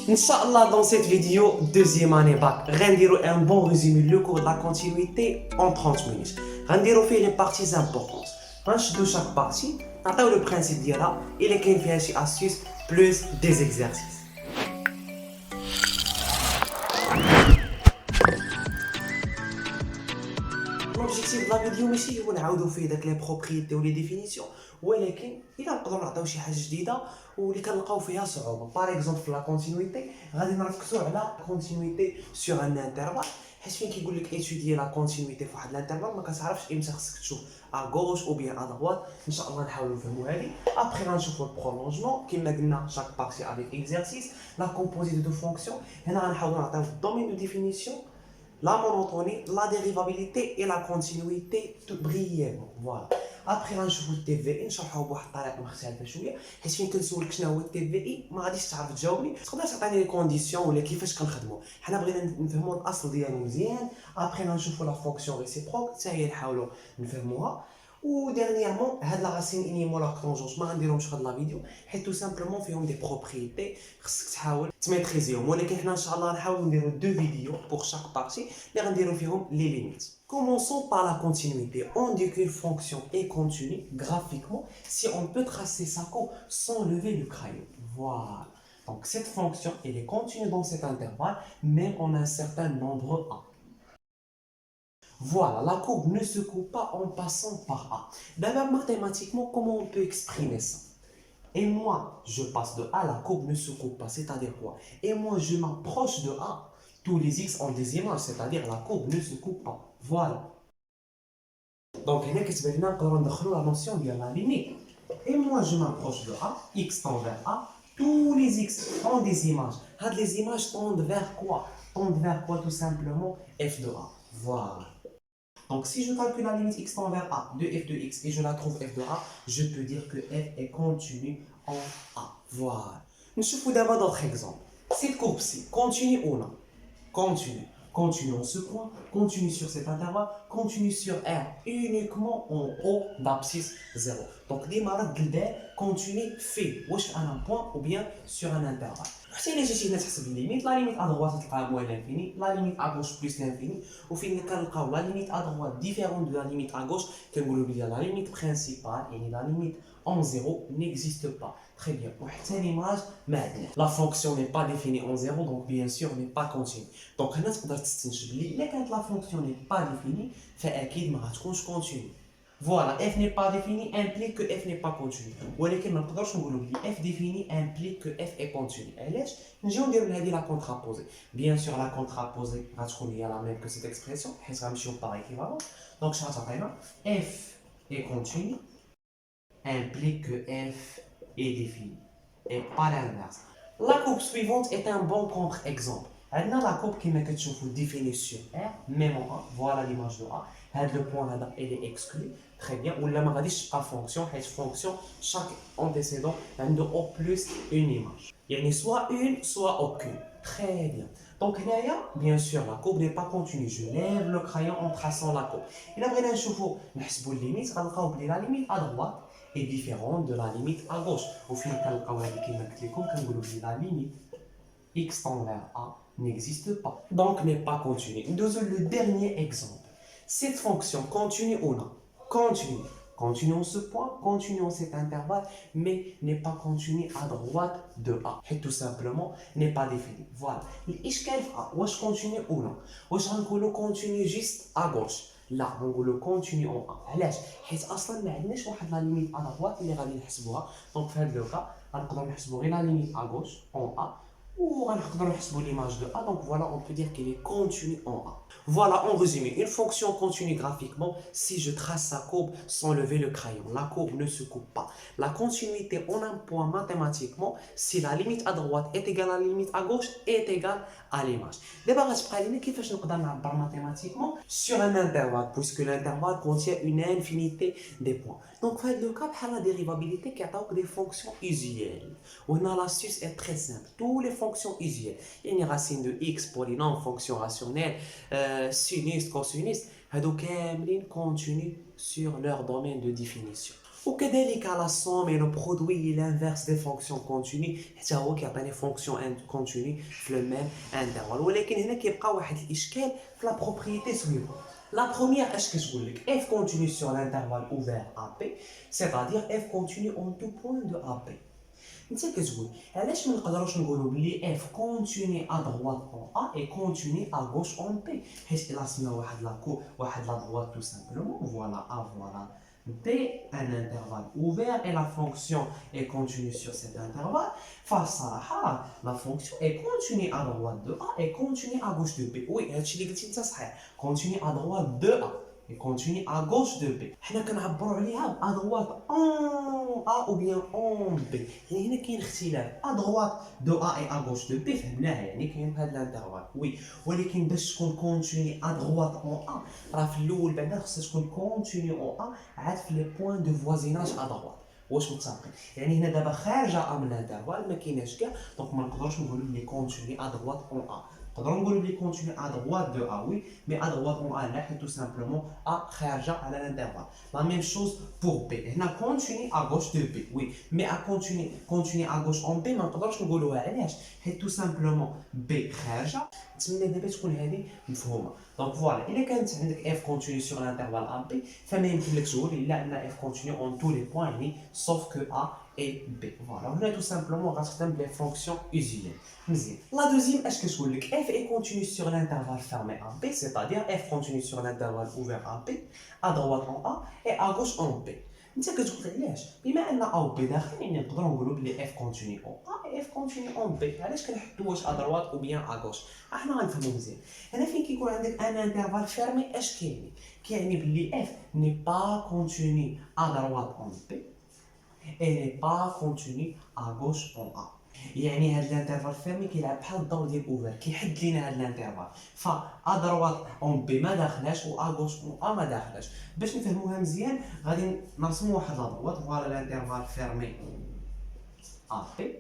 Inch'Allah, dans cette vidéo, deuxième année bac, rendirons un bon résumé le cours de la continuité en 30 minutes. Rendirons fait les parties importantes. De chaque partie, on le principe d'IRA et les quelques astuces plus des exercices. L'objectif de la vidéo ماشي هو نعاودو فيه داك لي بروبريتي ولي ديفينيسيون ولكن الا نقدروا نعطيو شي حاجه جديده واللي كنلقاو فيها صعوبه باغ اكزومبل في لا كونتينيتي غادي نركزوا على كونتينيتي سور ان انترفال حيت فين كيقول لك ايتوديي لا كونتينيتي في واحد الانترفال ما كتعرفش امتى خصك تشوف ا غوش او بيان ا دوات ان شاء الله نحاولوا نفهموا هذه ابري غنشوفوا البرولونجمون كما قلنا شاك بارتي افيك اكزرسيس لا كومبوزيت دو فونكسيون هنا غنحاولوا نعطيو الدومين دو ديفينيسيون la monotonie, la dérivabilité et la continuité tout brièvement. Voilà. Après غنشوفوا التي في اي نشرحوه بواحد الطريقه مختلفه شويه حيت فين كنسولك شنو هو التي في اي ما غاديش تعرف تجاوبني تقدر تعطيني لي كونديسيون ولا كيفاش كنخدموا حنا بغينا نفهموا الاصل ديالو مزيان ابري غنشوفوا لا فونكسيون ريسيبروك حتى هي نحاولوا نفهموها و ديرنييرمون هاد لا راسين انيم ولا كونجونج ما غنديرهمش في هاد لا فيديو حيت تو سامبلومون فيهم دي بروبريتي خصك تحاول تميتريزيهم ولكن حنا ان شاء الله نحاولوا نديروا دو فيديو بور شاك بارتي اللي غنديروا فيهم لي ليميت. Commençons par la continuité. On dit qu'une fonction est continue graphiquement si on peut tracer sa courbe sans lever le crayon. Voilà. Donc cette fonction elle est continue dans cet intervalle même en un certain nombre A. Voilà, la courbe ne se coupe pas en passant par A. D'abord, mathématiquement, comment on peut exprimer ça? Et moi, je passe de A, la courbe ne se coupe pas, c'est-à-dire quoi? Et moi, je m'approche de A, tous les x ont des images, c'est-à-dire la courbe ne se coupe pas. Voilà. Donc, il y a la notion de la limite. Et moi, je m'approche de A, x tend vers A, tous les x ont des images. Les images tendent vers quoi? Tendent vers quoi tout simplement? F de A. Voilà. Donc si je calcule la limite x tend vers A de f de x et je la trouve f de A, je peux dire que f est continue en A. Voilà. Nous faisons d'abord d'autres exemples. Cette courbe-ci, continue ou non? Continue. Continue en ce point, continue sur cet intervalle, continue sur R uniquement en haut d'abscisse 0. Donc, démarre de continue fait à un point ou bien sur un intervalle. Si les gens تحسب limite, la limite à droite تلقاها moins l'infini, la limite à gauche plus l'infini, au final كنلقاو la limite à droite différente de la limite à gauche, كنقولوا بلي la limite principale et la limite en 0 n'existe pas. Très bien. La fonction n'est pas définie en 0, donc bien sûr n'est pas continue. Donc هنا تقدر تستنتج بلي إلا كانت la fonction n'est pas définie فأكيد ما غتكونش continue. Voilà, f n'est pas défini implique que f n'est pas continu. ولكن ما نقدرش نقولوا بلي f défini implique que f est continu. علاش؟ نجيو نديرو لهادي لا contraposée. Bien sûr la contraposée غتكون هي la même que cette expression حيت غنمشيو par équivalence. Donc شنو غتعطينا؟ f est continu implique que f est défini et pas l'inverse. La courbe suivante est un bon contre-exemple. عندنا la courbe كما كتشوفوا définie sur R même en A. Voilà l'image de A. هذا le point là il est exclu. Très bien. ولا ما غاديش تبقى fonction حيت fonction chaque antécédent عنده au plus une image. يعني soit une soit aucune. Très bien. Donc هنايا bien sûr la courbe n'est pas continue. Je lève le crayon en traçant la courbe. إلا بغينا نحسبوا limite غنلقاو بلي la limite à droite est différente de la limite à gauche. Au final كنلقاو هذه كما قلت لكم كنقولوا بلي la limite x tend vers A n'existe pas. Donc n'est pas continue. Nous le dernier exemple. Cette fonction continue ou non? Continue. Continue en ce point, continue en cet intervalle, mais n'est pas continue à droite de A. Et tout simplement, n'est pas définie. Voilà. الإشكال في A. واش continue ou non? واش غنقولوا continue juste à gauche? لا غنقولوا continue en A. علاش؟ حيت أصلا ما عندناش واحد لا ليميت à droite اللي غادي نحسبوها. دونك في هذا لو كا غنقدروا نحسبوا غير لا ليميت à gauche en A. Ou l'image de A, donc voilà, on peut dire qu'elle est continue en A. Voilà, en résumé, une fonction continue graphiquement si je trace sa courbe sans lever le crayon. La courbe ne se coupe pas. La continuité en un point mathématiquement si la limite à droite est égale à la limite à gauche est égale à l'image. D'abord, كيفاش نقدر نعبر mathématiquement sur un intervalle puisque l'intervalle contient une infinité des points. Donc, dans le cas de la dérivabilité qui a des fonctions usuelles. وهنا l'astuce est très simple. Tous les fonctions usuelles. Il y a une racine de x, polynôme, fonction rationnelle, sinus, cosinus. هادو كاملين continue sur leur domaine de définition. وكذلك la somme et le produit l'inverse des fonctions continues حتى هو كيعطيني فونكسيون continue في le même intervalle. ولكن هنا كيبقى واحد الاشكال في la propriété suivante. La première, اش كتقول لك f continue sur l'intervalle ouvert AP, c'est-à-dire f continue en tout point de AP. انت كتقول علاش ما نقدروش نقولوا بلي f continue à droite en A et continue à gauche en B حيت الا سمينا واحد لا droite tout simplement voilà A voilà B un intervalle ouvert et la fonction est continue sur cet intervalle. فالصراحة la fonction est continue à droite de A et continue à gauche de B. Oui, هادشي اللي قلتي انت صحيح. Continue à droite de A et continue à gauche de B. حنا كنعبروا عليها à droite en A ou bien en B. يعني هنا كاين اختلاف. À droite de A et à gauche de B فهمناها يعني كاين في هذا الانترفال. وي ولكن باش تكون continue à droite en A راه في الاول بعدا خصها تكون continue en A عاد في لي بوين دو فوازيناج à droite. واش متفقين؟ يعني هنا دابا خارجه من الانترفال ما كايناش كاع دونك ما نقدروش نقولوا بلي continue à droite en A. نقدروا نقولوا بلي continue à droite de A oui mais à droite en A لا حيت tout simplement A خارجه على الانترفال. La même chose pour B. هنا continue à gauche de B oui mais à continue à gauche en B ما نقدروش نقولوها علاش حيت tout simplement B خارجه. نتمنى دابا تكون هذه مفهومه. دونك فوالا الا كانت عندك f continue sur l'intervalle AB فما يمكن لك تقول الا ان f continue en tous les points يعني sauf que A et B. Voilà, on a tout simplement غتخدم les fonctions usuelles. مزيان. La deuxième اش كتقول لك f est continue sur l'intervalle fermé AB, c'est-à-dire f continue sur l'intervalle ouvert AB, à droite en A et à gauche en B. انت كتقول علاش بما ان A و B داخلين يعني نقدروا نقولوا بلي f continue en A et f continue en B. علاش كنحطوا واش à droite ou bien à gauche؟ احنا غنفهموا مزيان. هنا فين كيكون عندك ان انترفال فيرمي اش كيعني؟ كيعني بلي f n'est pas continue à droite en B et n'est pas continue à gauche en A. يعني هاد الانترفال فيرمي كيلعب بحال الدور ديال اوفر كيحد لينا هاد الانترفال ا دروات اون بي ما داخلاش و ا غوش اون ا ما داخلاش. باش نفهموها مزيان غادي نرسموا واحد لا دروات فوالا الانترفال فيرمي ا بي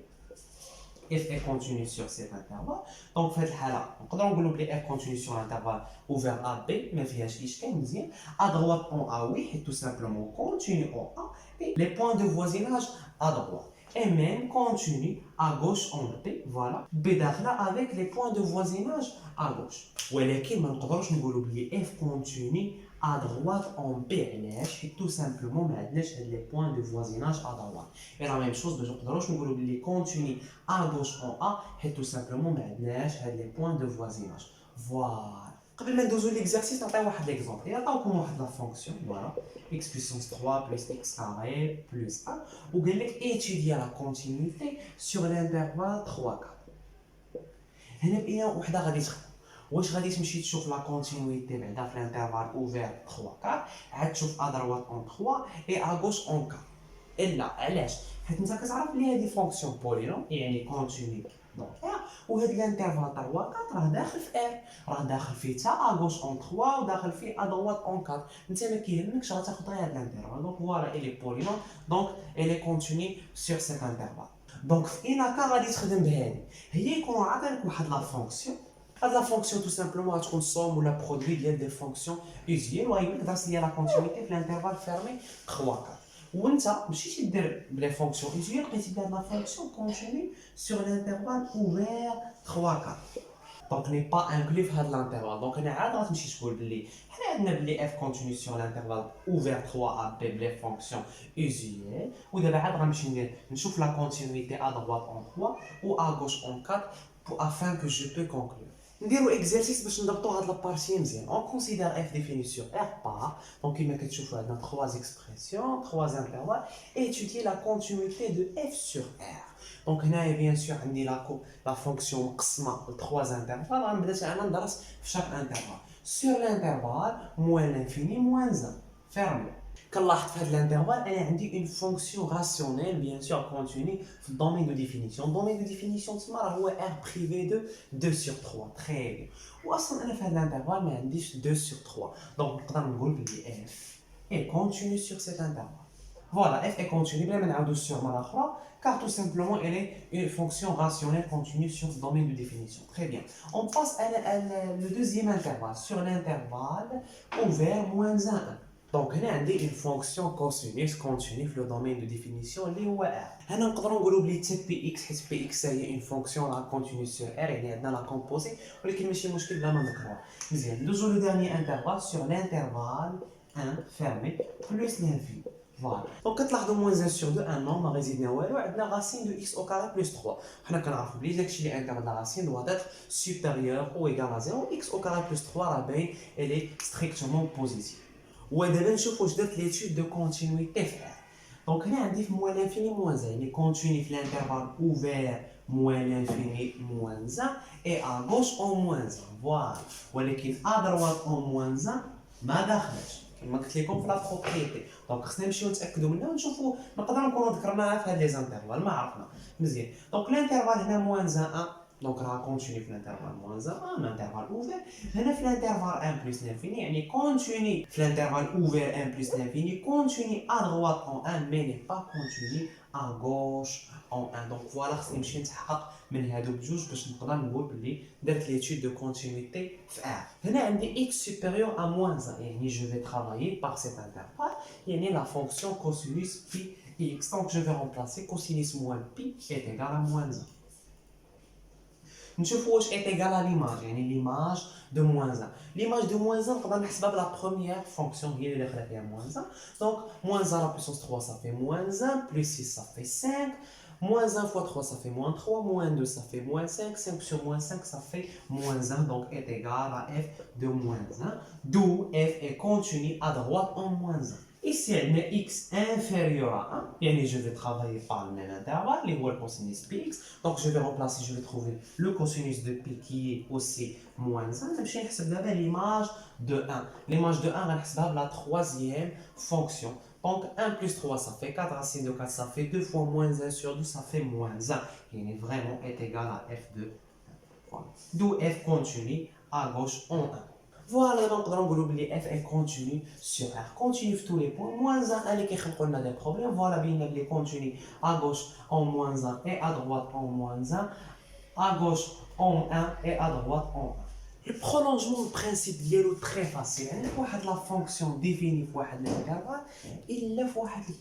f est continue sur cet intervalle. Donc في هاد الحاله نقدروا نقولوا بلي f continue sur l'intervalle ouvert a b ما فيهاش اشكال مزيان. a droite en a oui et tout simplement continue en a et les points de voisinage à droite et même continue à gauche en B, voilà. B داخله avec les points de voisinage à gauche. ولكن ما نقدروش نقولوا بلي f continue à droite en B علاش حيت tout simplement ما عندناش هاد les points de voisinage à droite. Et la même chose باش نقدروش نقولوا بلي continue à gauche en A حيت tout simplement ما عندناش هاد les points de voisinage. Voilà. قبل ما ندوزو ليكزارسيس نعطيو واحد ليكزومبل. يعطيوكم واحد لا فونكسيون فوالا x puissance 3 plus x carré plus 1 وقال لك étudier la continuité sur l'intervalle 3 4. هنا بقينا وحده غادي تخدم. واش غادي تمشي تشوف لا كونتينيتي بعدا في الانترفال اوفير 3 4 عاد تشوف ا دروات اون 3 اي ا غوش اون 4 الا علاش حيت انت كتعرف بلي هذه فونكسيون بولينوم يعني كونتيني دونك ار وهاد الانترفال 3 4 راه داخل في ار راه داخل فيه حتى ا غوش اون 3 وداخل فيه ا دروات اون 4 انت ما كيهمكش غتاخد غير هاد الانترفال دونك فوالا الي بولينوم دونك الي كونتيني سور سيت انترفال. دونك في اناكا غادي تخدم بهادي هي يكون عطاك واحد لا فونكسيون. هاد لا فونكسيون tout simplement غتكون somme ولا برودوي ديال دي فونكسيون usuelles وغيقول لك درس ليا لا كونتينيتي في الانترفال فيرمي 3 4 وانت مشيتي دير بلي فونكسيون usuelles لقيتي دير لا فونكسيون كونتيني sur l'intervalle ouvert 3 4 دونك ني با انكلي في هاد الانترفال. دونك انا عاد غتمشي تقول بلي حنا عندنا بلي f continue sur l'intervalle ouvert 3 à b بلي فونكسيون usuelles ودابا عاد غنمشي نشوف لا كونتينيتي à droite en 3 ou à gauche en 4 afin que je peux conclure. نديرو اكزرسيس باش نضبطو هاد لابارتي مزيان. اون كونسيدير اف ديفيني سور ار بار دونك كيما كتشوفوا عندنا 3 اكسبرسيون 3 انترفال étudier la continuité de f sur r. دونك هنايا بيان سور عندي لا فونكسيون مقسمه ل 3 انترفال غنبدا انا ندرس في شاك انترفال سور الانترفال موان لانفيني موان 1 فيرمي. كنلاحظ في هذا الانترفال انا عندي اون فونكسيون راسيونيل بيان سور كونتيني في الدومين دو ديفينيسيون. الدومين دو ديفينيسيون تما راه هو ار بريفي دو 2 sur 3 تري بيان. واصلا انا في هذا الانترفال ما عنديش 2 sur 3 دونك نقدر نقول بلي اف اي كونتيني sur cet intervalle. Voilà, f est continue بلا ما نعاودو sur مره اخرى car tout simplement elle est une fonction rationnelle continue sur ce domaine de définition. Très bien. On passe à le deuxième intervalle sur l'intervalle ouvert moins 1. Donc, on a une fonction cosinus continue dans le domaine de définition qui est R. On peut dire que Px, Px est une fonction continue sur R, et on a la composée, mais ce n'est pas un problème de la Nous avons le dernier intervalle sur l'intervalle 1 fermé plus l'infini. Voilà. Donc, quand on a moins 1 sur 2, un nombre résident où on a la racine de x au carré plus 3. On a oublié que l'intervalle de la racine doit être supérieur ou égal à 0. X au carré plus 3, elle est strictement positive. ودابا نشوفوا واش درت l'étude de continuité في R. Donc هنا عندي في moins l'infini moins 1 يعني continue في l'intervalle ouvert moins l'infini moins 1 et à gauche en moins 1 voilà ولكن à droite en moins 1 ما داخلش كما قلت لكم في لا بروبريتي دونك خصنا نمشيو نتاكدوا منها ونشوفوا نقدروا نكونوا ذكرناها في هاد لي زانترفال ما عرفنا مزيان دونك l'intervalle هنا moins 1 donc on continue في l'intervalle moins 1 un intervalle ouvert هنا في l'intervalle 1 plus l'infini يعني continue في l'intervalle ouvert 1 plus l'infini continue à droite en 1 mais n'est pas continue à gauche en 1 donc voilà خصني نمشي نتحقق من هادو بجوج باش نقدر نقول بلي درت l'étude de continuité في R هنا عندي x supérieur à moins 1 يعني je vais travailler par cet intervalle يعني la fonction cosinus pi x donc je vais remplacer cosinus moins pi est égal à moins 1 نشوفوا واش est égal à l'image يعني l'image de moins 1 l'image de moins 1 نقدر نحسبها بلا première fonction هي اللي داخله فيها moins 1 donc moins 1 à la puissance 3 ça fait moins 1 plus 6 ça fait 5 moins 1 fois 3 ça fait moins 3 moins 2 ça fait moins 5 5 sur moins 5 ça fait moins 1 donc est égal à f de moins 1 d'où f est continu à droite en moins 1 Ici, on a x inférieur à 1, et je vais travailler par le même intervalle, les le cosinus px. Donc, je vais remplacer, je vais trouver le cosinus de pi qui est aussi moins 1. Je vais regarder l'image de 1. L'image de 1, on va la troisième fonction. Donc, 1 plus 3, ça fait 4. Racine de 4, ça fait 2 fois moins 1 sur 2, ça fait moins 1. Il est vraiment égal à f de 1. Voilà. D'où f continue à gauche en 1. Voilà, donc on peut dire que f est continu sur R. Continu sur tous les points. Moins 1, elle est qui a des problèmes. Voilà, bien les continu à gauche en moins 1 et à droite en moins 1. À gauche en 1 et à droite en 1. Le prolongement de principe est très facile. Il y a la fonction définie pour l'intervalle. Il y a un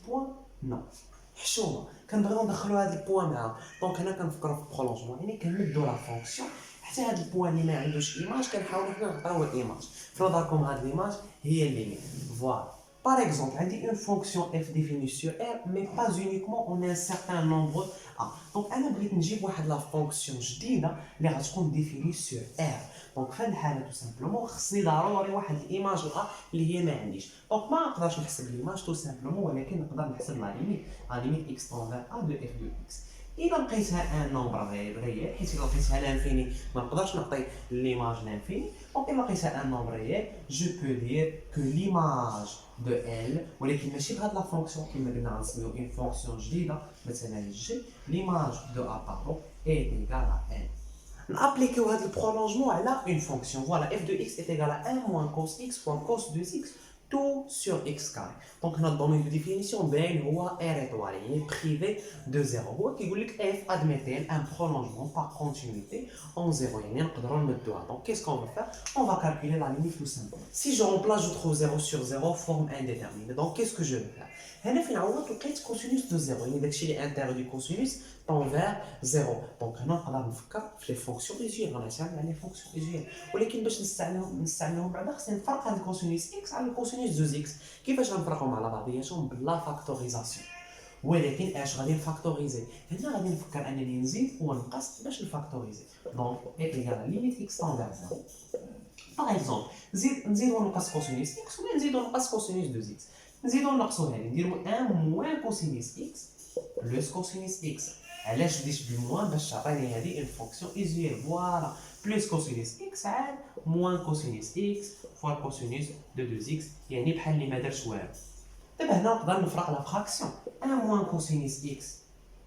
point. Non. حشومه كنبغيو ندخلوا هذا البوان معاهم دونك هنا كنفكروا في البرولونجمون يعني كنمدوا لا فونكسيون حتى هذا البوان اللي ما عندوش ايماج كنحاولوا حنا نعطيوه الايماج في نظركم هذه الايماج هي الليميت فوالا Par exemple, on dit une fonction f définie sur R, mais pas uniquement on a un certain nombre A. Donc, on a besoin de la fonction جديدة اللي غتكون définie sur R. Donc, في هذه الحالة tout simplement خصني ضروري واحد الايماج A اللي هي ما عنديش. Donc, ما نقدرش نحسب الايماج tout simplement ولكن نقدر نحسب la limite x tend vers A de f de x. إذا لقيتها ان نومبر ريال حيت إلا لقيتها لانفيني ما نقدرش نعطي ليماج لانفيني دونك إلا لقيتها ان نومبر ريال جو بو دير كو ليماج دو ال ولكن ماشي بهاد لا فونكسيون كيما قلنا غنسميو اون فونكسيون جديده مثلا جي ليماج دو ا بارون اي ايكال ا ان نابليكيو هاد البرولونجمون على اون فونكسيون فوالا f de x est égal à 1 moins cos x fois cos 2x tout sur x carré. Donc notre domaine de définition ben R étoile, il est privé de 0. Qui dit que f admettait un prolongement par continuité en 0. Donc qu'est-ce qu'on va faire? On va calculer la limite tout simplement. Si je remplace, je trouve 0 sur 0 forme indéterminée. Donc qu'est-ce que je vais faire? هنا فين عوضت لقيت cosinus de 0 يعني داكشي اللي انتير du cosinus tend vers 0 دونك هنا نقدر نفكر في لي فونكسيون ايزيال غنعتمد على لي فونكسيون ايزيال ولكن باش نستعملوهم بعدا خصني نفرق هاد الكوسينوس اكس على الكوسينوس 2 اكس كيفاش غنفرقهم على بعضياتهم بلا فاكتوريزاسيون ولكن اش غادي نفاكتوريزي هنا غادي نفكر انني نزيد ونقص باش نفاكتوريزي دونك ايكال ليميت اكس tend vers 0 باغ اكزومبل نزيد ونقص كوسينوس اكس ولا نزيد ونقص كوسينوس 2 اكس نزيدو نقصو هادي نديرو 1 موان كوسينوس اكس بلس كوسينوس اكس علاش بديت بالموان باش تعطيني هادي اون فونكسيون ايزيال فوالا بلس كوسينوس اكس عاد موان كوسينوس اكس فوا كوسينوس دو 2 اكس يعني بحال اللي ما دارش والو دابا هنا نقدر نفرق لا فراكسيون 1 موان كوسينوس اكس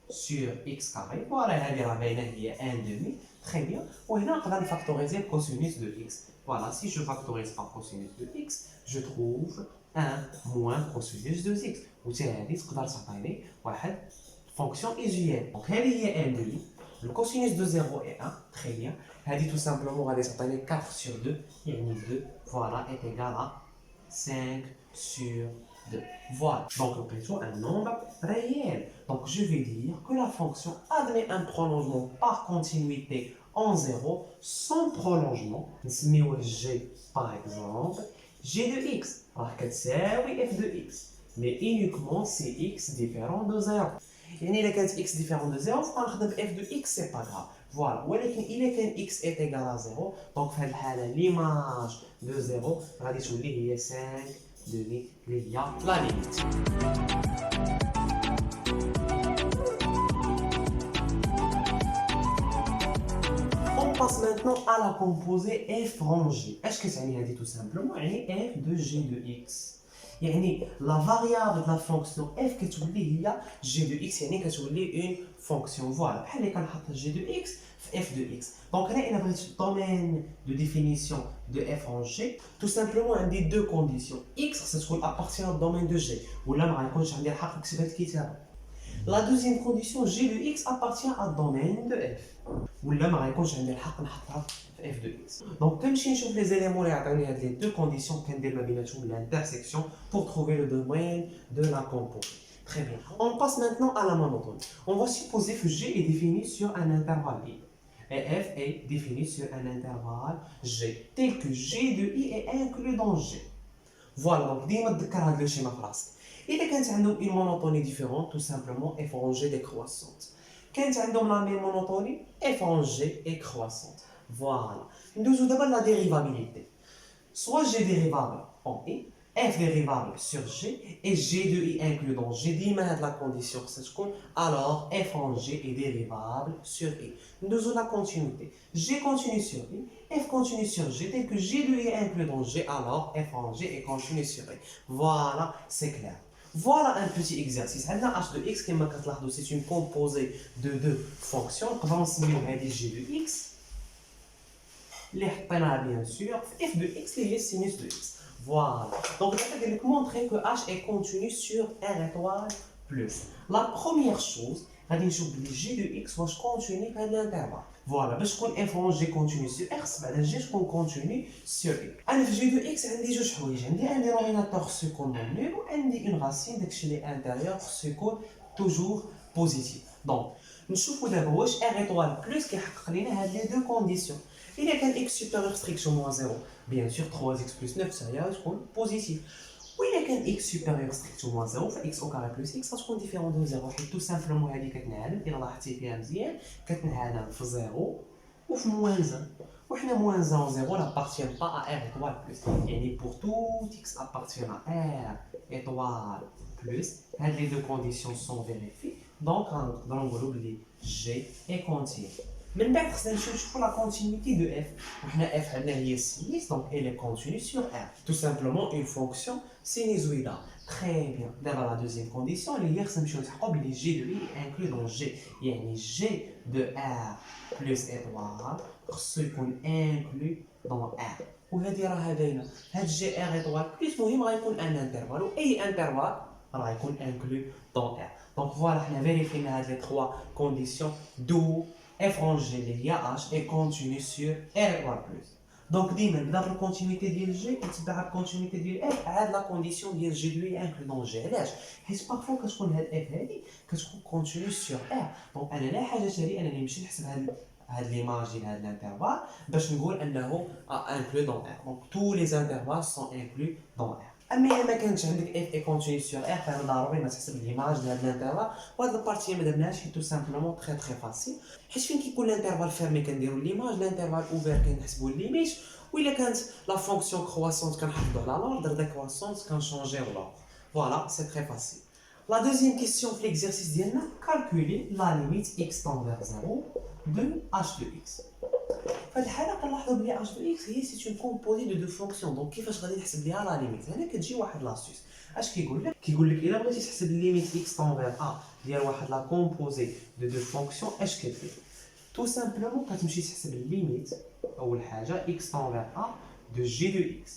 sur x carré فوالا هادي راه باينه هي 1 demi très bien وهنا نقدر نفاكتوريزي كوسينوس دو x voilà si je factorise par cosinus de x je trouve 1 moins cosinus de x وحتى هذه تقدر تعطيني واحد فونكسيون ايجيال دونك هذه هي ان دو le cosinus de 0 est 1 très bien هذه tout simplement غادي تعطيني 4 sur 2 يعني 2 voilà est égal à 5 sur 2. Voilà. Donc, plutôt un nombre réel. Donc, je vais dire que la fonction admet un prolongement par continuité en 0 sans prolongement. نسميوه g par exemple. g de x راح كتساوي f de x. Mais uniquement si x différent de 0. يعني إذا كانت x différent de 0 فغنخدم f de x c'est pas grave. Voilà. ولكن إذا كان x est égal à 0 donc في هذه الحالة l'image de 0 غادي تولي هي 5 demi اللي هي la limite. On passe maintenant à la composée f rangée. Est-ce que ça dit tout simplement f de g de x. يعني la variable de la fonction f كتولي هي g de x يعني كتولي une fonction. Voilà. بحال اللي كنحط g de x في f de x. Donc هنا إلا بغيت الدومين de définition de f rangée, tout simplement عندي deux conditions. x خصها تكون appartient au domaine de g ولا ما غيكونش عندي الحق نكتبها الكتابة. La deuxième condition, g de x appartient au domaine de f. ولا ما غيكونش عندي الحق نحطها في f de x. Donc كنمشي نشوف les éléments اللي عطاوني هاد les deux conditions كندير ما بيناتهم l'intersection pour trouver le domaine de la composée. Très bien. On passe maintenant à la monotonie. On va supposer que g est défini sur un intervalle libre. Et f est défini sur un intervalle g, tel que g de i est inclus dans g. Voilà, donc ديما تذكر هاد لو شيما في راسك. إذا كانت عندهم une monotonie différente, tout simplement f rangée décroissante. كانت عندهم la même monotonie, f rangée est croissante. Voilà. Nous avons la dérivabilité. Soit g dérivable en i, f dérivable sur g, et g de i inclus dans g. ديما هاد la condition تكون alors f rangée est dérivable sur i. Nous avons la continuité. g continue sur i, f continue sur g, tel que g de i inclus dans g, alors f rangée est continue sur i. Voilà, c'est clair. Voilà un petit exercice. h de x c'est une composée de deux fonctions. On va g de x. Les bien sûr. f de x et les sinus de x. Voilà. Donc, je vais vous montrer que h est continu sur r étoile plus. La première chose, je vais g de x va continue à l'intervalle. Voilà. Parce que f rangée continue sur r, g continue sur y. Alors, g de x, j'ai deux choses. J'ai un dénominateur seconde non nul et une racine intérieure seconde toujours positive. Donc, nous allons d'abord r étoile plus qui a les deux conditions. Il y a un x supérieur strict au moins 0. Bien sûr, 3x plus 9, ça y est, c'est positif. Oui, il y a un x supérieur strict au moins 0, x au carré plus x, ça sera différent de 0. Tout simplement, il y a un 0 ou moins 1. Ou moins 1 en 0 n'appartient pas à r étoile plus. Et pour tout x appartient à r étoile plus, les deux conditions sont vérifiées. Donc, dans le groupe, g est continu. من بعد خصنا نشوفوا la continuité de f. وحنا f عندنا هي sinus, donc elle est continue sur r. Tout simplement une fonction sinusoïdale. Très bien. D'abord la deuxième condition, اللي هي خصنا نمشيو نتحققوا بلي g de i est inclus dans g. يعني g de r plus étoile خصو يكون inclus dans r. وهذه راها باينه. هاد g r étoile plus مهم غيكون ان انترفال واي انترفال راه يكون inclus dans r. Donc voilà, حنا فيريفينا هاد les trois conditions d'où f rangée de h est continue sur r étoile plus. Donc, ديما نبدا بالكونتينيتي ديال g كتبع بالكونتينيتي ديال f عاد لا كونديسيون ديال g دو i انكلو دون g. علاش؟ حيت بارفو كتكون هاد f هادي كتكون كونتينيو سور r. دونك انا لا حاجه لي انني نمشي نحسب هاد ليماج ديال هاد الانترفال باش نقول انه انكلو دون r. دونك tous les intervalles sont inclus dans r. اما الا ما كانش عندك اف اي كونتينيو سور ار فهذا ضروري ما تحسب ليماج ديال هاد الانترفال. وهاد البارتي ما درناهاش حيت تو سامبلومون تري فاسيل. حيت فين كيكون الانترفال فيرمي كنديرو ليماج، الانترفال اوفير كنحسبو ليميت. وإلا كانت لا فونكسيون كرواسونت كنحافظو على لوردر ديكرواسونت كنشونجيو لوردر. فوالا سي تري فاسيل. La deuxième question في l'exercice ديالنا calculer la limite x tend vers 0 de h de x. فهاد الحاله كنلاحظوا بلي h de x هي سي اون كومبوزي دو دو فونكسيون. دونك كيفاش غادي نحسب ليها لا ليميت؟ هنا كتجي واحد لاستيس. اش كيقول لك؟ كيقول لك الا بغيتي تحسب ليميت x tend vers a ديال واحد لا كومبوزي دو دو فونكسيون اش كدير؟ تو سامبلومون كتمشي تحسب الليميت اول حاجه x tend vers a de g de x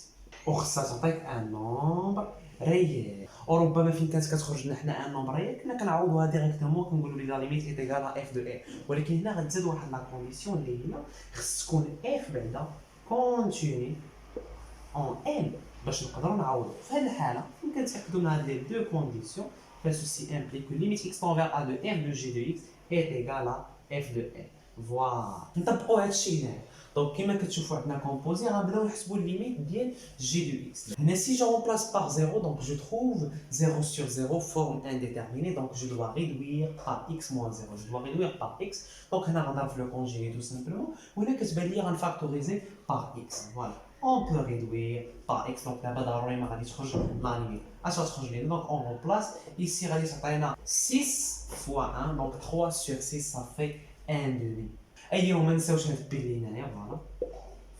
وخصها تعطيك ان نومبر ريال. وربما فين كانت كتخرج لنا حنا ان نومبر ريال كنا كنعوضوها ديريكتومون كنقولوا لي لا ليميت اي ايغال اف دو ا. ولكن هنا غتزاد واحد لا كونديسيون اللي هي خص تكون اف بعدا كونتيني اون ال باش نقدروا نعوضوا. في هذه الحاله فين كنتاكدوا من هاد لي دو كونديسيون ceci implique que limite x tend vers a de f de g de x est égal à f de f. فوالا نطبقوا هذا الشيء هنا. دونك كما كتشوفوا عندنا كومبوزي غنبداو نحسبوا الليميت ديال g de x. هنا si je remplace par 0 donc je trouve 0 sur 0 forme indéterminée donc je dois réduire par x moins 0. Je dois réduire par x. Donc هنا غنضرب في le conjugué tout simplement. وهنا كتبان لي غنفاكتوريزي par x. Voilà. On peut réduire par x donc d'abord ضروري ما غادي تخرج لا ليميت. اش غتخرج لنا donc on remplace ici غادي تعطينا 6 fois 1 donc 3 sur 6 ça fait 1 demi. ايوا ما نساوش هاد بي اللي هنايا فوالا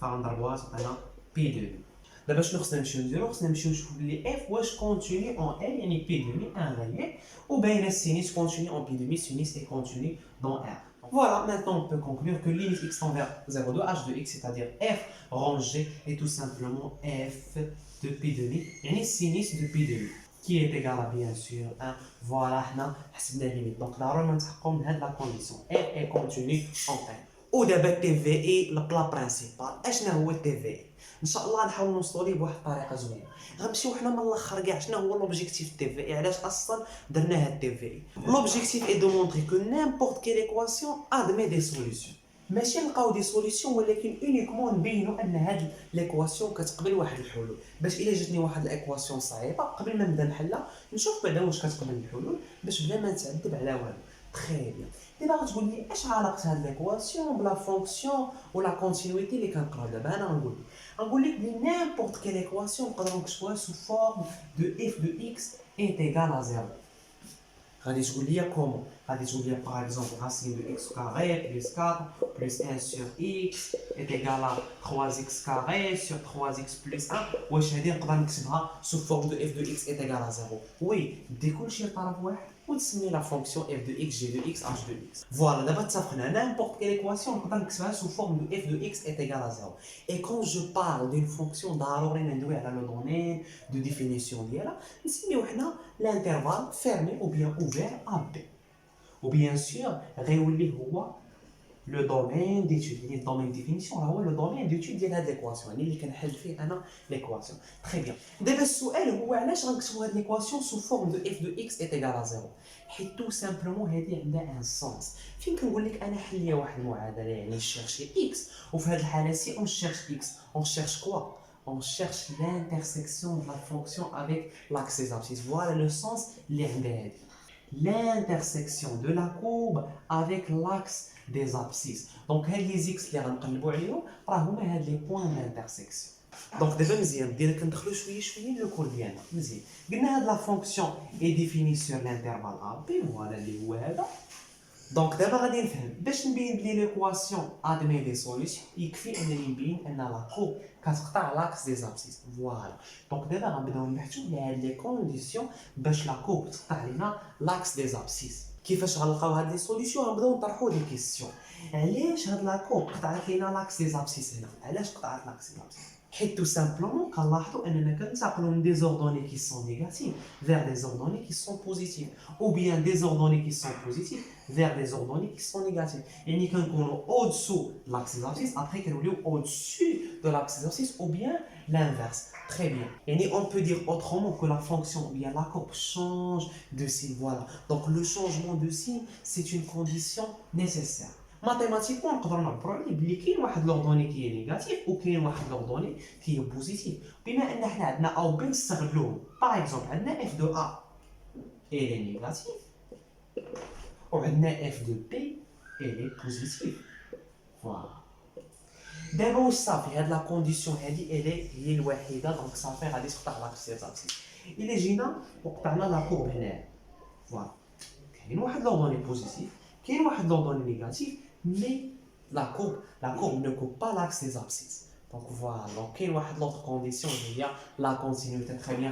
فغنضربوها تعطينا بي دومي. دابا شنو خصنا نمشيو نديرو؟ خصنا نمشيو نشوفو بلي اف واش كونتيني اون ال يعني بي دومي ان ريال وباينه السينيس كونتيني اون بي دومي سينيس اي كونتيني دون ار. Voilà, maintenant on peut conclure que limite x tend vers 0 de h de x, c'est-à-dire f rangé est tout simplement f de pi demi, يعني sinus de pi demi, qui est égal à bien sûr 1. Voilà, حنا حسبنا limite. Donc ضروري نتحققوا من هاد la condition f est continu en n. ودابا تي في اي البلا برينسيبال. اشنا هو تي في اي؟ ان شاء الله نحاول نوصلوا ليه بواحد الطريقه زوينه. غنمشيو حنا من الاخر كاع شنو هو لوبجيكتيف تي في اي، علاش اصلا درنا هاد تي في اي. لوبجيكتيف اي دو مونطري كو نيمبورت كيل ايكواسيون ادمي دي سوليوشن. ماشي نلقاو دي سوليوشن ولكن اونيكمون نبينوا ان هاد ليكواسيون كتقبل واحد الحلول. باش الا جاتني واحد الايكواسيون صعيبه قبل ما نبدا نحلها نشوف بعدا واش كتقبل الحلول باش بلا ما نتعذب على والو. تري بيان. دابا غتقول لي اش علاقه هاد ليكواسيون بلا فونكسيون ولا كونتينيتي اللي كنقراو دابا؟ انا غنقول لك بلي نيمبورت كيل ايكواسيون نقدروا نكتبوها سو فورم دو اف دو اكس ايت ايغال ا 0. غادي تقول لي كومون؟ غادي تقول لي باغ اكزومبل راسين دو اكس كاري بلس 4 بلس 1 سور اكس ايت ايغال ا 3 اكس كاري سور 3 اكس بلس 1. واش هادي نقدر نكتبها سو فورم دو اف دو اكس ايت ايغال ا 0؟ وي، دي كلشي لطرف واحد وتسمي لا فونكسيون f de x g de x h de x. Voilà, d'abord اتفقنا n'importe quelle équation نقدر نكتبها sous forme de f de x est égal à 0. Et quand je parle d'une fonction ضروري ندوي على le domaine de définition ديالها نسميو حنا l'intervalle fermé ou bien ouvert AB. و bien sûr غيولي هو le domaine d'étude. يعني الدومين ديفينيسيون راه هو le domaine d'étude ديال هاد ليكواسيون، يعني اللي كنحل فيه انا ليكواسيون. تري بيان. دابا السؤال هو علاش غنكتبوا هاد ليكواسيون سو فورم دو اف دو اكس ايت ايغال ا 0؟ حيت تو سامبلومون هادي عندها ان سونس. فين كنقول لك انا حل ليا واحد المعادله يعني نشيرشي اكس، وفي هاد الحاله سي اون شيرش اكس اون شيرش كوا؟ on cherche l'intersection de la fonction avec l'axe des abscisses. Voilà le sens اللي عندها هادي. L'intersection de la courbe avec l'axe des abscisses. Donc هاد لي x اللي غنقلبوا عليهم راه هما هاد لي بوين دانترسيكسيون. دونك دابا مزيان ديالك كندخلوا شويه شويه لو كور ديالنا. مزيان قلنا هاد لا فونكسيون اي ديفيني سور لانترفال ا بي فوالا اللي هو هذا. دونك دابا غادي نفهم باش نبين بلي ليكواسيون ادمي دي سوليسيون يكفي انني نبين ان لا كور كتقطع لاكس دي زابسيس. فوالا دونك دابا غنبداو نبحثوا على هاد لي كونديسيون باش لا كور تقطع لينا لاكس دي زابسيس. كيفاش غنلقاو هاد لي سوليسيون؟ غنبداو نطرحوا دي كيسيون. علاش هاد لا كور قطعت لينا لاكس دي زابسيس هنا؟ علاش قطعت لاكس دي زابسيس؟ حيت tout simplement كنلاحظوا اننا كنتقلوا من des ordonnées qui sont négatives vers des ordonnées qui sont positives ou bien des ordonnées qui sont positives vers des ordonnées qui sont négatives. يعني كنكونوا au-dessous de l'axe des abscisses après كنوليو au-dessus de l'axe des abscisses ou bien l'inverse. Très bien. يعني on peut dire autrement que la fonction ou bien la courbe change de signe. Voilà. Donc le changement de signe c'est une condition nécessaire. ماتيماتيكمون نقدروا نعبروا عليه بلي كاين واحد لوردوني كي هي نيجاتيف وكاين واحد لوردوني كي هي بوزيتيف. بما ان حنا عندنا او بي نستغلوهم. باغ اكزومبل عندنا اف دو ا اي نيجاتيف وعندنا اف دو بي اي بوزيتيف. فوالا دابا واش صافي هاد لا كونديسيون هادي هي الوحيده دونك صافي غادي تقطع لاكس ديال زابسيس. الا جينا وقطعنا لا كورب هنا فوالا كاين واحد لوردوني بوزيتيف كاين واحد لوردوني نيجاتيف mais la courbe ne coupe pas l'axe des abscisses. Donc voilà, donc il y a une autre condition, il y a la continuité. Très bien,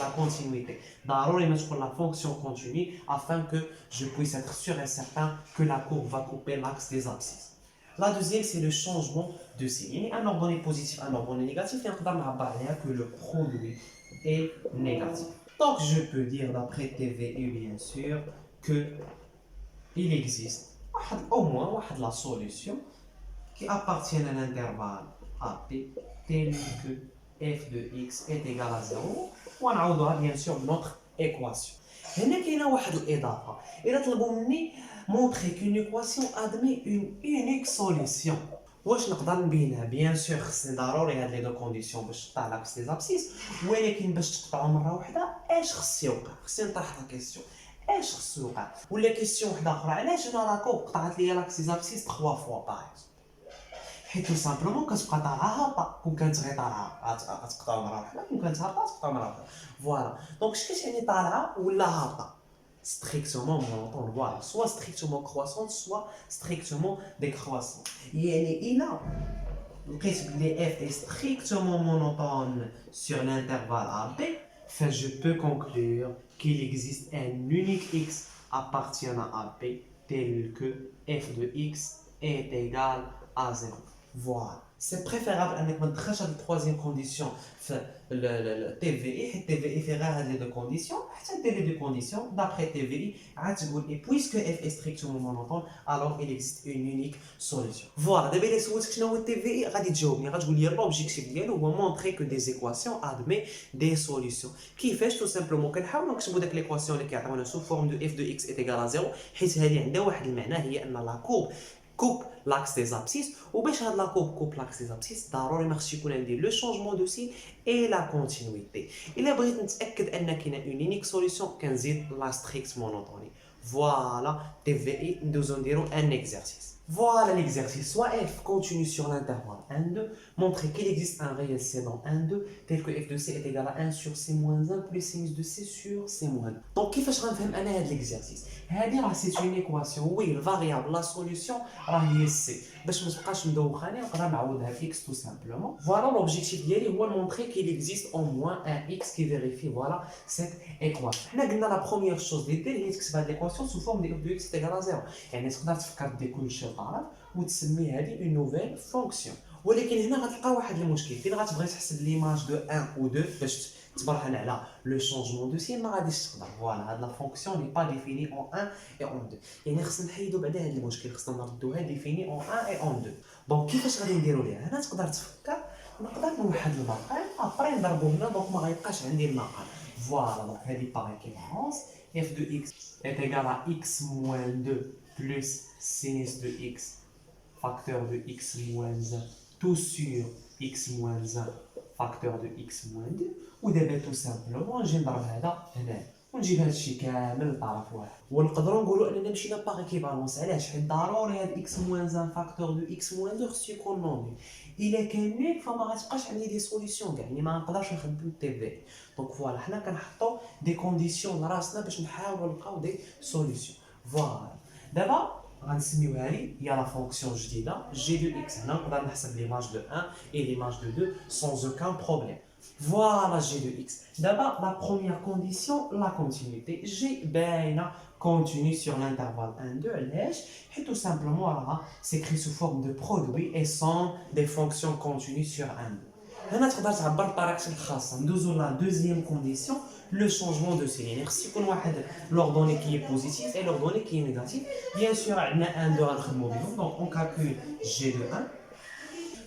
la continuité. ضروري ما تكون la fonction continue afin que je puisse être sûr et certain que la courbe va couper l'axe des abscisses. La deuxième, c'est le changement de signe. Un ordonnée positif, un ordonnée négatif, et on va parler que le produit est négatif. Donc je peux dire d'après TVE bien sûr que il existe au moins la solution qui appartient à l'intervalle AP tel que f de x est égal à 0 ونعوضوها bien sûr notre équation. هنا كاينه واحد الاضافه الا طلبوا مني montrer qu'une équation admet une unique solution. واش نقدر نبينها؟ بيان سور خصني ضروري هاد لي دو كونديسيون باش تطلع لاكس لي ابسيس، ولكن باش تقطعوا مره واحده اش خص يوقع؟ خصني نطرح لا كيسيون اش خص يوقع، ولا كيسيون وحده اخرى علاش انا لاكو قطعت لي لاكس لي ابسيس 3 فوا باغ، حيت تو سامبلومون كتبقى طالعه هابطه، كون كانت غير طالعه غتقطعوا مره واحده، كون كانت هابطه تقطعوا مره واحده. فوالا دونك اش كتعني طالعه ولا هابطه؟ strictement monotone, voilà, soit strictement croissante, soit strictement décroissante. Il a le f est strictement monotone sur l'intervalle AB, je peux conclure qu'il existe un unique x appartenant à AB tel que f de x est égal à 0. Voilà. C'est préférable انك ما تدخلش هاد التروازيام كونديسيون في التي في اي، حيت تي في اي فيه غير هاد لي دو كونديسيون، حتى دير لي دو كونديسيون دابخي تي في اي عاد تقول اي بويسكو اف اي ستريكتومون مونوتون الوغ il existe une unique solution. فوالا دابا الا سولتك شنو هو التي في اي غادي تجاوبني، غتقول لي لوبجيكتيف ديالو هو مونطري كو دي زيكواسيون ادمي دي سوليسيون. كيفاش؟ تو سامبلومون كنحاولوا نكتبوا داك ليكواسيون اللي كيعطيونا سو فورم دو اف دو اكس ايت ايغال 0، حيت هذه عندها واحد المعنى، هي ان لا كورب coupe l'axe des abscisses. وباش هاد لا كورب coupe l'axe des abscisses ضروري ما خصش يكون عندي لو شونجمون دو سين اي لا كونتينيتي. الا بغيت نتاكد ان كاينه اون يونيك سوليسيون كنزيد لا ستريكت مونوتوني. فوالا تي في اي ندوزو نديرو ان اكزرسيس. Voilà l'exercice. Soit f continue sur l'intervalle 1,2, montrer qu'il existe un réel c dans 1,2 tel que f de c est égal à 1 sur c moins 1 plus sinus de c sur c moins 1. Donc, كيفاش غنفهم انا هذا l'exercice؟ هذه راه سي اون ايكواسيون، وي الفاريابل لا سوليوشن راه هي سي، باش ما تبقاش مدوخاني نقدر نعوضها في اكس تو سامبلومون. فوالا لوبجيكتيف ديالي هو مونطري كيل اكزيست او موان ان اكس كي فيريفي فوالا سيت ايكواسيون. حنا قلنا لا بروميير شوز اللي دير هي تكتب هاد ليكواسيون سو فورم دي اف دو اكس ايكال 0، يعني تقدر تفكر دير كلشي لطرف وتسمي هذه اون نوفيل فونكسيون. ولكن هنا غتلقى واحد المشكل، فين غتبغي تحسب ليماج دو 1 و 2 باش تبرهن على لو شونجمون دو سين ما غاديش تقدر. فوالا هاد لا فونكسيون ني با ديفيني اون 1 اي اون 2، يعني خصنا نحيدو بعدا هاد المشكل، خصنا نردوها ديفيني اون 1 اي اون 2. دونك كيفاش غادي نديرو ليها؟ هنا تقدر تفكر نقدر نوحد المقام ابري نضربو هنا، دونك ما غيبقاش عندي المقام. فوالا دونك هادي باغ ايكيفالونس f de x est égal à x moins 2 plus sinus de x facteur de x moins 1 tout sur x moins 1 facteur de x moins 2. ودابا تو سامبلومون نجي نضرب هذا هنا ونجيب هذا الشيء كامل لطرف واحد، ونقدروا نقولوا اننا مشينا باغ ايكيفالونس. علاش؟ حيت ضروري هاد x moins 1 فاكتور دو x moins 2 خصو يكون نوني. الا كان نيك فما غتبقاش عندي دي سوليسيون كاع، يعني ما نقدرش نخدم تي في. دونك فوالا حنا كنحطوا دي كونديسيون لراسنا باش نحاولوا نلقاو دي سوليسيون. فوالا دابا غنسميوها لي هي لا فونكسيون جديده جي دو اكس. هنا نقدر نحسب ليماج دو 1 et l'image de 2 sans aucun problème. Voilà g de x. D'abord, la première condition, la continuité. G باينه continue sur l'intervalle 1,2. Et tout simplement, là, s'écrit sous forme de produit et somme des fonctions continues sur 1,2. هنا تقدر تعبر بطريقتك الخاصه. ندوزو لا دوزيام كونديسيون لو شونجمون دو سين، يعني خص يكون واحد لوردوني كي بوزيتيف اي لوردوني كي نيجاتيف. بيان سور عندنا 1 2 غنخدمو بهم، دونك اون كالكول جي دو 1.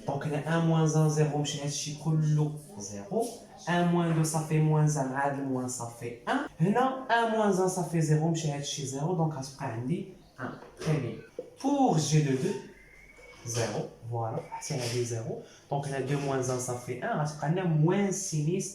دونك هنا 1 moins 1 0 ماشي هادشي كله 0. 1 moins 2 ça fait moins 1 مع هاد الموان ça fait 1. هنا 1 moins 1 ça fait 0 ماشي هادشي 0، دونك غتبقى عندي 1. Très bien. Pour g de 2 0, voilà, c'est la 0. Donc on a 2 moins 1, ça fait 1. On a moins sinus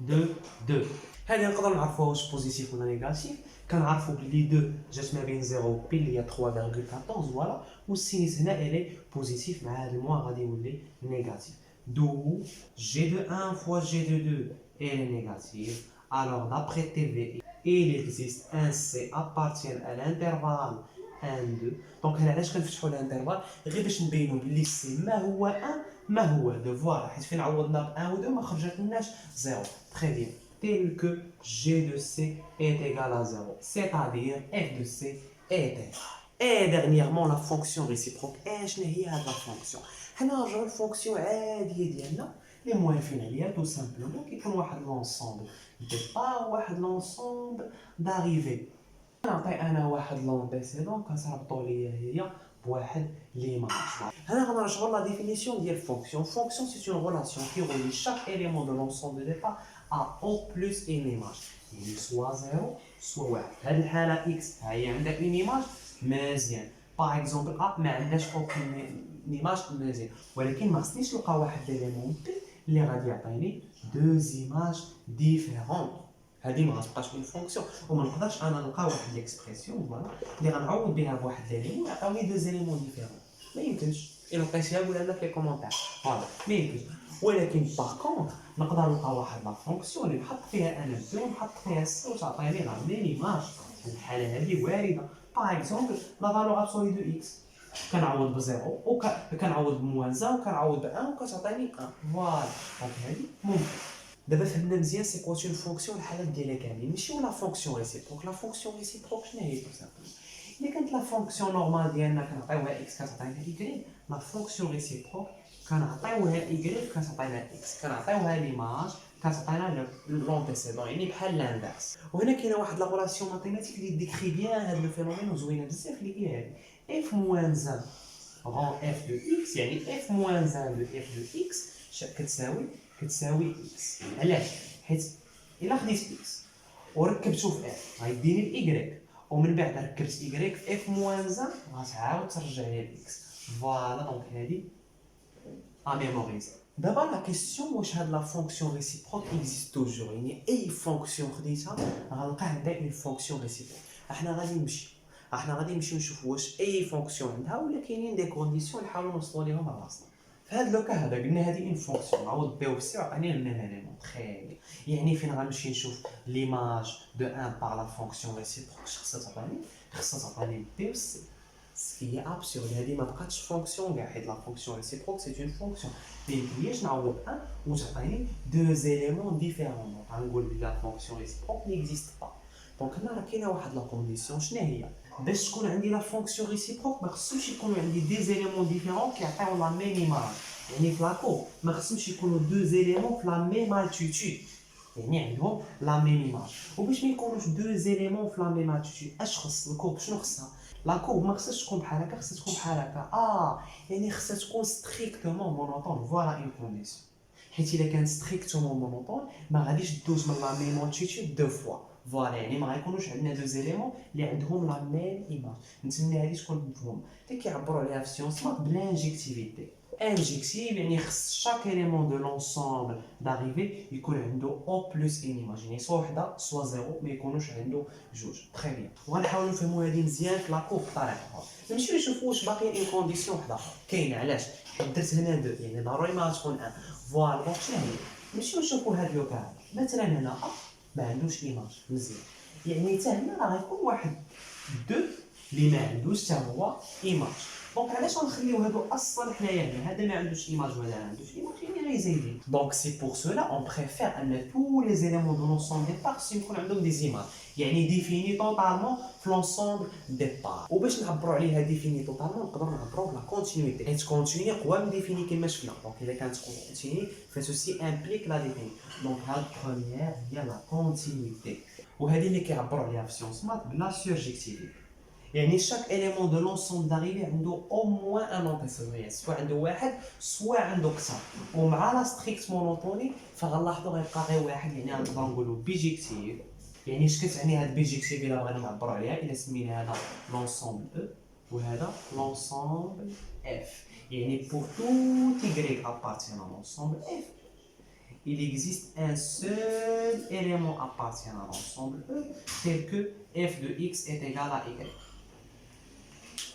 de 2. هذه نقدر نعرفوها واش بوزيتيف ولا نيجاتيف. كنعرفوا بلي 2 جات ما بين 0 بيل هي 3.14 فوالا، والسينيس هنا الي بوزيتيف مع هذا الموا غادي يولي نيجاتيف. دو جي دو 1 فوا جي دو 2 الي نيجاتيف. Alors d'après TVI, il existe un C appartient à l'intervalle 1 2. دونك هنا علاش كنفتحوا الانترفال؟ غير باش نبينوا بلي سي ما هو 1 ما هو 2 فوالا، حيت فين عوضنا ب 1 و 2 ما خرجت لناش 0. Très bien. Tel que g de c est égal à 0, c'est-à-dire f de c est égal. Et dernièrement la fonction réciproque. شنو هي هاد لا فونكسيون؟ حنا نرجعوا للفونكسيون عاديه ديالنا لي موان فيناليا. تو سامبلومون كيكون واحد لونسومبل دو با واحد لونسومبل داريفي. نعطي انا واحد لونتيسيدون كتربطوا ليا هي بواحد ليماج. هنا غنرجعوا لا ديفينيسيون ديال فونكسيون. فونكسيون سي اون ريلاسيون كي relie chaque élément de l'ensemble de départ à O plus une image. يعني سوا 0 سوا 1. في هذه الحاله اكس هي عندها اون ايماج مزيان. باغ اكزومبل ا ما عندهاش اوكين ايماج مزيان، ولكن ما خصنيش نلقى واحد ليليمون بي اللي غادي يعطيني دو ايماج ديفيرون. هذه ما غتبقاش اون فونكسيون، وما نقدرش انا نلقى واحد ليكسبرسيون فوالا اللي غنعوض بها بواحد ليليمون يعطيوني دو زيليمون ديفيرون. ما يمكنش. الا لقيتيها قول لنا في لي كومونتير فوالا ما يمكنش. ولكن باغ كونطخ نقدر نلقى واحد لا فونكسيون اللي نحط فيها انا بي ونحط فيها سي وتعطيني لا ميم ايماج. الحاله هذه وارده. باغ اكزومبل لا فالور ابسولي دو اكس كنعوض بزيرو وكنعوض بموان زان وكنعوض ب1 وكتعطيني 1 فوالا. دونك هذه ممكن. دابا فهمنا مزيان سي كوا اون فونكسيون الحالات ديالها كاملين، ماشي لا فونكسيون ريسيبروك. لا فونكسيون ريسيبروك شنو هي؟ تو سامبل الا كانت لا فونكسيون نورمال ديالنا كنعطيوها اكس كتعطينا ايكغيك، لا فونكسيون ريسيبروك كنعطيوها ايكغيك كتعطينا اكس، كنعطيوها ليماج كتعطينا لونتيسيدون، يعني بحال لانفيرس. وهنا كاينه واحد لا ريلاسيون ماتيماتيك اللي ديكري بيان هذا لو فينومين وزوينه بزاف اللي هي هذه اف موان زان غون اف دو اكس، يعني اف موان زان دو اف دو اكس كتساوي اكس. علاش؟ حيت الا خديت اكس وركبته في اف غيديني الايكغيك، ومن بعد ركبت ايكغيك في اف موان زان غتعاود ترجع لي الاكس. فوالا دونك هادي ا ميموريزي. دابا لا كيسيون واش هاد لا فونكسيون ريسيبروك اكزيست توجور، يعني اي فونكسيون خديتها غنلقى عندها اون فونكسيون ريسيبروك. احنا غادي نمشيو نشوف واش اي فونكسيون عندها ولا كاينين دي كونديسيون نحاولوا نوصلوا ليهم راسنا. في هاد لوكا هذا قلنا هذه اون فونكسيون نعوض بي و سي وعطيني الميم اليمون. تخيل يعني فين غنمشي نشوف ليماج دو 1 بار لا فونكسيون ريسيبروك خصها تعطيني بي و سي. سكي ابسورد هذه ما بقاتش فونكسيون كاع، حيت لا فونكسيون ريسيبروك سي اون فونكسيون ما يمكنليش نعوض 1 وتعطيني دو زيليمون ديفيرون. دونك غنقول بلي لا فونكسيون ريسيبروك نيكزيست با. دونك هنا راه كاينه واحد لا كونديسيون. شنو هي؟ باش تكون عندي لا فونكسيون ريسيبروك ما خصهمش يكونوا عندي دي زيليمون ديفيرون كيعطيو لا ميم ايماج. يعني في لاكور ما خصهمش يكونوا دو زيليمون في لا ميم التيتود، يعني عندهم لا ميم ايماج. وباش ما يكونوش دو زيليمون في لا ميم التيتود اش خص الكورب؟ شنو خصها؟ لا كورب ما خصهاش تكون بحال هكا، خصها تكون بحال هكا. يعني خصها تكون ستريكتومون مونوطون. فوالا اون كونديسيون. حيت الا كانت ستريكتومون مونوطون ما غاديش دوز من لا ميم التيتود دو فوا. فوالا يعني ما غيكونوش عندنا دو زيليمون اللي عندهم لا ميم ايماج. نتمنى هذه تكون مفهومه. اللي كيعبروا عليها في سيونس مات بلانجيكتيفيتي. انجيكتيف يعني خص شاك اليمون دو لونسومبل داريفي يكون عنده او بلس ان ايماج، يعني سوا وحده سوا زيرو، ما يكونوش عنده جوج. تري بيان. وغنحاولوا نفهموا هذه مزيان في لاكور بطريقه اخرى. نمشيو نشوفوا واش باقي اون كونديسيون وحده كاينه. علاش؟ حيت درت هنا دو يعني ضروري ما تكون ان. فوالا دونك شنو هي؟ نمشيو نشوفوا هاد لو كان. مثلا هنا ا ما عندوش ايماج مزيان، يعني حتى هنا راه غيكون واحد دو اللي ما عندوش حتى هو ايماج. دونك علاش غنخليو هادو اصلا حنايا هذا ما عندوش ايماج ولا ما عندوش ايماج يعني غيزيدين. دونك سي بور سولا اون بريفير ان تو لي زيليمون دو لونسومبل دي بار يكون عندهم دي زيماج، يعني ديفيني توتالمون في لونسومبل دي بار. وباش نعبروا عليها ديفيني توتالمون نقدروا نعبروا بلا كونتينيتي، حيت كونتيني قوى من ديفيني كما شفنا. دونك الا كانت كونتيني فسوسي امبليك لا ديفيني. دونك هاد بروميير هي لا كونتينيتي، وهذه اللي كيعبروا عليها في سيونس مات بلا سيرجيكتيفيتي. يعني chaque élément de l'ensemble d'arrivée عنده au moins un antécédent، يعني سواء عنده واحد سواء عنده كثر. ومع لا ستريكت مونوتوني فغنلاحظوا غيبقى غير واحد، يعني نقدروا نقولوا بيجيكتيف. يعني اش كتعني هاد بيجيكتيف الا بغينا نعبروا عليها؟ الا سمينا هذا لونسومبل او وهذا لونسومبل اف، يعني pour tout y appartenant à l'ensemble f il existe un seul élément appartenant à l'ensemble E tel que f de x est égal à y.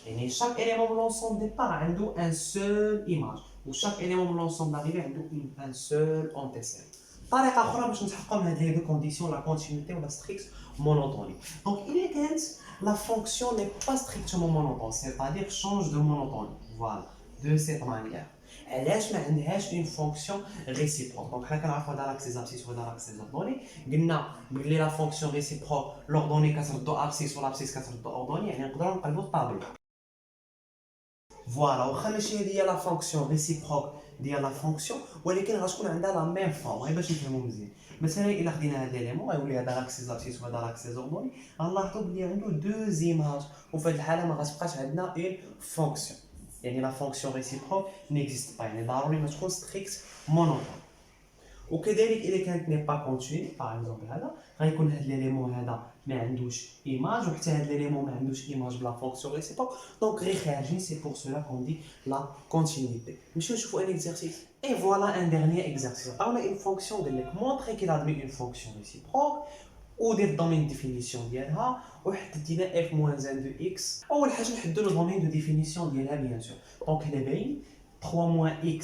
يعني chaque élément de l'ensemble départ عنده un seul image و chaque élément de l'ensemble d'arrivée عنده un seul antécédent. طريقة أخرى باش نتحققوا من هذه لي كونديسيون لا كونتينيتي ولا ستريكت مونوتوني. دونك إلا كانت لا فونكسيون ني با ستريكتومون مونوتون c'est-à-dire change de monotone voilà de cette manière. علاش ما عندهاش اون فونكسيون ريسيبروك؟ دونك حنا كنعرفوا هذا لاكسيس ابسيس وهذا لاكسيس اوردوني. قلنا بلي لا فونكسيون ريسيبروك لوردوني كتردو ابسيس والابسيس كتردو اوردوني، يعني نقدروا نقلبوا الطابلو. فوالا واخا ماشي هذه هي لا فونكسيون ريسيبروك ديال لا فونكسيون، ولكن غتكون عندها لا ميم فورم. غير باش نفهموا مزيان، مثلا الا خدينا هذا ليليمون غيولي هذا لاكسيس ابسيس وهذا لاكسيس اوردوني، غنلاحظوا بلي عنده دو زيماج، وفي هذه الحاله ما غتبقاش عندنا اون فونكسيون. يعني la fonction réciproque n'existe pas يعني ضروري ما تكون strict monotone. وكذلك اذا كانت ني با كونتيني باغ اكزومبل هذا غيكون هذا ليليمون هذا ما عندوش ايماج وحتى هذا ليليمون ما عندوش ايماج بلا فونكسيون ريسيبروك دونك غير خارجين سي بور سولا كون دي لا كونتينيتي. نمشيو نشوفوا ان اكزرسيس اي فوالا ان ديرنيير اكزرسيس عطاونا اون فونكسيون قال لك مونطري كيل ادمي اون فونكسيون ريسيبروك ودير الدومين ديفينيسيون ديالها وحدد لنا اف موان زان دو اكس. اول حاجه نحددوا لو دومين دو ديفينيسيون ديالها بيان سور دونك هنا باين 3 moins x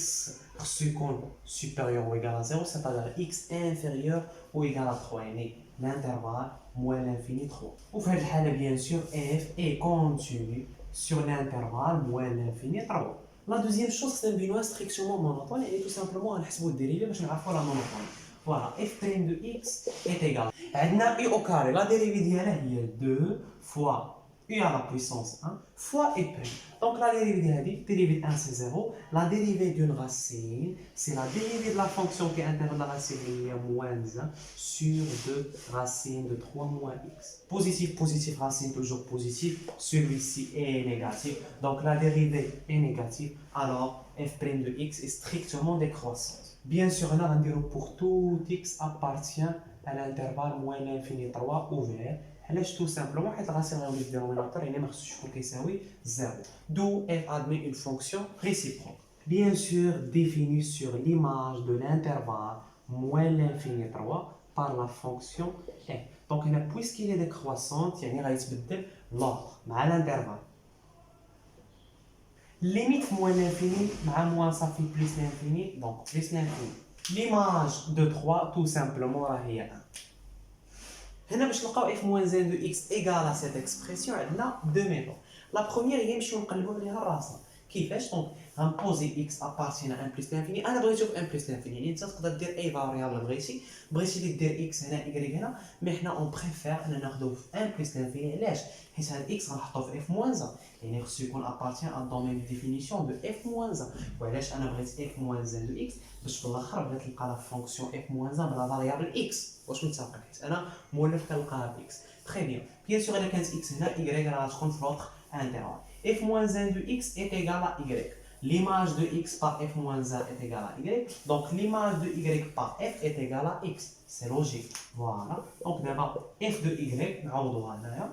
seconde supérieur ou égal à 0, c'est-à-dire x inférieur ou égal à 3, يعني l'intervalle moins l'infini 3. Ou في هذه الحالة bien sûr f est continu sur l'intervalle moins l'infini 3. La deuxième chose c'est un binois strictement monotone et tout simplement غنحسبوا الديريفي باش نعرفوا la monotone. Voilà, f' de x est égal. عندنا u au carré, la dérivée ديالها هي 2 fois u à la puissance 1 fois e'. Donc la dérivée de 1 c'est 0. La dérivée d'une racine, c'est la dérivée de la fonction qui est interne la racine, il y a moins 1 sur 2 racines de 3 moins x. Positif, positif, racine toujours positif. Celui-ci est négatif. Donc la dérivée est négative. Alors f' de x est strictement décroissante. Bien sûr, on a pour tout x appartient à l'intervalle moins l'infini 3 ouvert. علاش tout simplement حيت الراسين غيولي في الدينوميناتور يعني ما خصوش يكون كيساوي 0. D'où f admet une fonction réciproque. Bien sûr définie sur l'image de l'intervalle moins l'infini 3 par la fonction f. Donc هنا puisqu'il est décroissante يعني غيتبدل l'ordre مع l'intervalle. Limite moins l'infini مع moins ça fait plus l'infini donc plus l'infini. L'image de 3 tout simplement راه هي 1. هنا باش نلقاو f moins 1 de x égale à cette expression عندنا deux méthodes. La première هي نمشيو نقلبوا عليها راسنا. كيفاش؟ دونك غنبوزي x appartient à 1 plus l'infini. انا بغيتو في 1 plus l'infini يعني انت تقدر دير اي فاريابل بغيتي دير x هنا y هنا مي حنا اون بريفير اننا ناخذوه في 1 plus l'infini. علاش؟ حيت هاد x غنحطوه في f moins 1 يعني خصو يكون appartient à domaine de définition de f moins 1. وعلاش انا بغيت f moins 1 de x باش في الاخر بغيت نلقى لا فونكسيون f moins 1 بلا فاريابل x. واش متفقين؟ حيت انا مولف كنلقاها ب x. تري بيان. بيان سور الا كانت x هنا y راه غتكون في لوطر intervalle. f moins 1 de x est égal à y. L'image de x par f moins 1 est égale à y. Donc l'image de y par f est égale à x. C'est logique. Voilà. Donc d'abord f de y نعوضوها هنايا.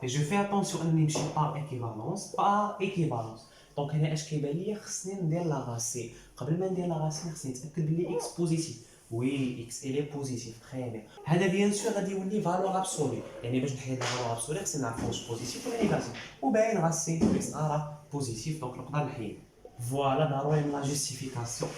Et je fais attention انني نمشي par équivalence. Par équivalence. دونك هنا اش كيبان لي خصني ندير لا راسين. قبل ما ندير لا راسين خصني نتاكد بلي x بوزيتيف. وي اكس الي بوزيتيف تري بيان. هذا بيان سور غادي يولي فالور ابسولي يعني باش نحيد فالور ابسولي خصني نعرف واش بوزيتيف ولا نيجاتيف وباين غاسين اكس راه بوزيتيف دونك نقدر نحيد. فوالا ضروري من لا جوستيفيكاسيون.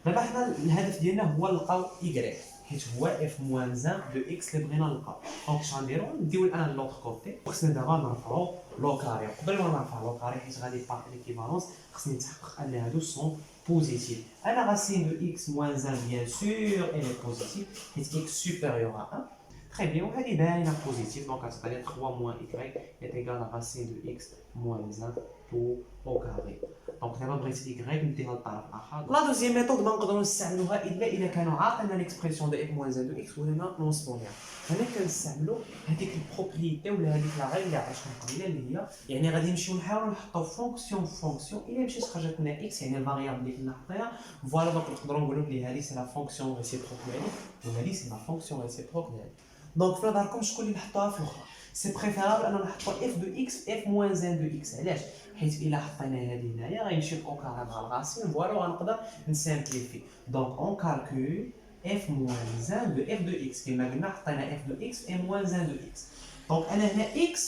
دابا حنا الهدف ديالنا هو نلقاو y حيت هو اف موان 1 دو اكس اللي بغينا نلقاو. دونك اش غنديرو نديو الان لوطر كوتي خصنا دابا نرفعو لو كاري. قبل ما نرفع لو كاري حيت غادي باغ ليكيفالونس خصني نتحقق ان هادو سون positif. La racine de x moins 1, bien sûr, elle est positive, et x supérieur à 1. Très bien, on va dire bien positif, donc ça va être 3 moins y est égal à racine de x moins 1 tout au carré. Donc on va briser y نديرها للطرف الاخر. La deuxième méthode ما نقدروا نستعملوها الا كانوا عاطينا ليكسبريسيون دو f moins 1 de x ولينا نوصلوا ليها. هنا كنستعملوا هذيك البروبريتي ولا هذيك لا غير اللي عشنا قبيله اللي هي يعني غادي نمشيو نحاولوا نحطوا فونكسيون الا مشيت خرجت لنا x يعني الفاريابل اللي كنا حطيناها فوالا دونك نقدروا نقولوا بلي هذه سي لا فونكسيون ريسيبروك ديالي وهذه سي لا فونكسيون ريسيبروك ديالي. دونك في نظركم شكون اللي نحطوها في الاخرى؟ سي بريفيرابل اننا نحطوا f de x f moins 1 de x. علاش؟ حيت الا حطينا هذه هنايا غيمشي او كاري مع الراسين فوالا وغنقدر نسامبليفي. دونك اون كالكول f moins 1 de f de x كما قلنا حطينا f de x f moins 1 de x. دونك انا هنا x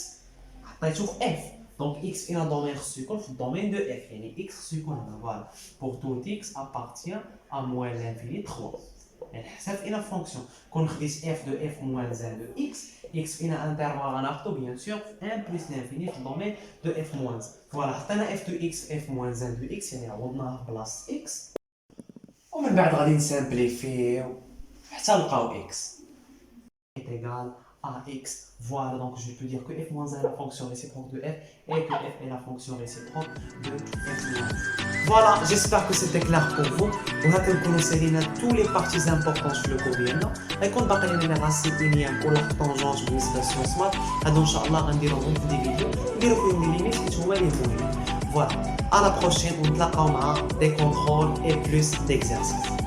حطيته في f دونك x فينا دومين خصو يكون في الدومين دو f يعني x خصو يكون هنا فوالا pour tout x appartient à moins l'infini 3. يعني حسب فينا فونكسيون كون خديت f de f moins 1 de x x فينا انترفال غناخدو بيان سور 1 plus l'infini في الدومين دو f moins 1. فوالا حطينا f de x f moins 1 de x يعني عوضناها بلاصه x ومن بعد غادي نسامبليفيو حتى نلقاو x est égal à x. Voilà, donc je peux dire que f moins 1 est la fonction réciproque de f et que f est la fonction réciproque de f moins 1. Voilà, j'espère que c'était clair pour vous. وهكا نكونوا سالينا tous les parties importantes في الكور ديالنا. غيكون باقي لنا لي راسين انيام ولا طونجونس بالنسبه للسيونس مات هادو ان شاء الله غنديروهم في دي فيديو نديرو فيهم لي ليميت حيت هما لي مهمين. فوالا À la prochaine, on te la des contrôles et plus d'exercices.